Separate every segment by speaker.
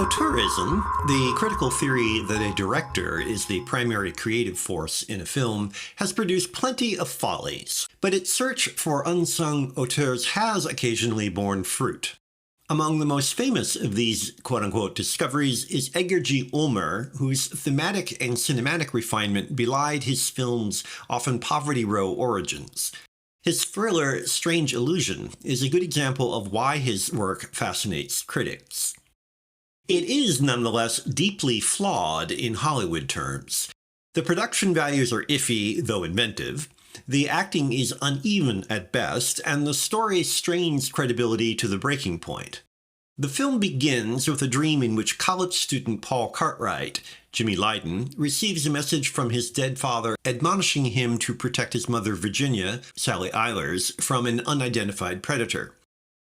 Speaker 1: Auteurism, the critical theory that a director is the primary creative force in a film, has produced plenty of follies, but its search for unsung auteurs has occasionally borne fruit. Among the most famous of these quote-unquote discoveries is Edgar G. Ulmer, whose thematic and cinematic refinement belied his film's often poverty row origins. His thriller, Strange Illusion, is a good example of why his work fascinates critics. It is nonetheless deeply flawed in Hollywood terms. The production values are iffy, though inventive. The acting is uneven at best, and the story strains credibility to the breaking point. The film begins with a dream in which college student Paul Cartwright, Jimmy Lydon, receives a message from his dead father admonishing him to protect his mother Virginia, Sally Eilers, from an unidentified predator.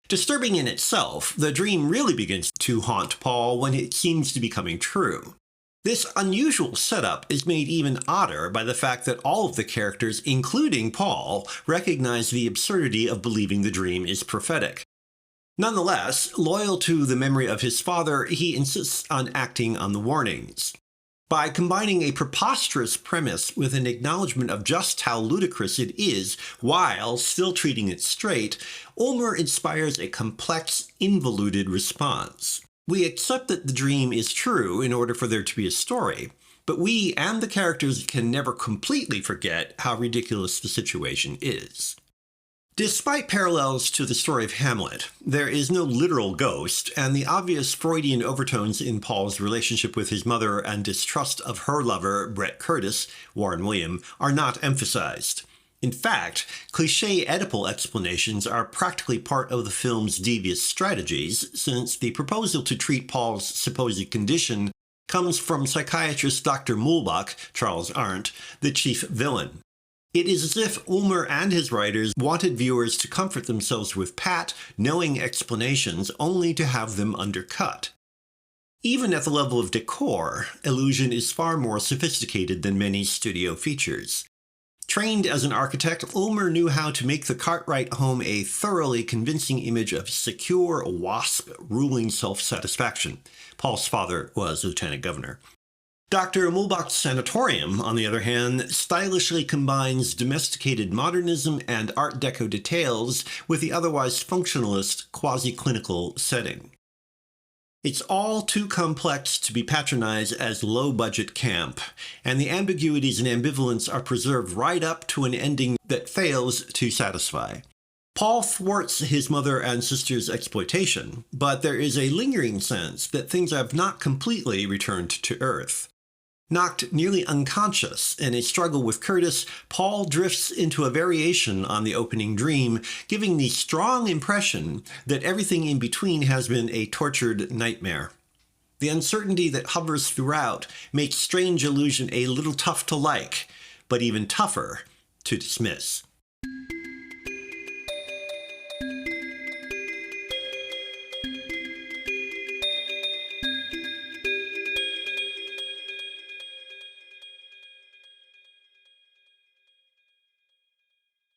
Speaker 1: Disturbing in itself, the dream really begins to haunt Paul when it seems to be coming true. This unusual setup is made even odder by the fact that all of the characters, including Paul, recognize the absurdity of believing the dream is prophetic. Nonetheless, loyal to the memory of his father, he insists on acting on the warnings. By combining a preposterous premise with an acknowledgement of just how ludicrous it is while still treating it straight, Ulmer inspires a complex, involuted response. We accept that the dream is true in order for there to be a story, but we and the characters can never completely forget how ridiculous the situation is. Despite parallels to the story of Hamlet, there is no literal ghost, and the obvious Freudian overtones in Paul's relationship with his mother and distrust of her lover, Brett Curtis, Warren William, are not emphasized. In fact, cliché Oedipal explanations are practically part of the film's devious strategies, since the proposal to treat Paul's supposed condition comes from psychiatrist Dr. Muhlbach, Charles Arndt, the chief villain. It is as if Ulmer and his writers wanted viewers to comfort themselves with pat, knowing explanations only to have them undercut. Even at the level of decor, Illusion is far more sophisticated than many studio features. Trained as an architect, Ulmer knew how to make the Cartwright home a thoroughly convincing image of secure, wasp, ruling self-satisfaction. Paul's father was lieutenant governor. Dr. Muhlbach's sanatorium, on the other hand, stylishly combines domesticated modernism and Art Deco details with the otherwise functionalist, quasi-clinical setting. It's all too complex to be patronized as low-budget camp, and the ambiguities and ambivalence are preserved right up to an ending that fails to satisfy. Paul thwarts his mother and sister's exploitation, but there is a lingering sense that things have not completely returned to earth. Knocked nearly unconscious in a struggle with Curtis, Paul drifts into a variation on the opening dream, giving the strong impression that everything in between has been a tortured nightmare. The uncertainty that hovers throughout makes Strange Illusion a little tough to like, but even tougher to dismiss.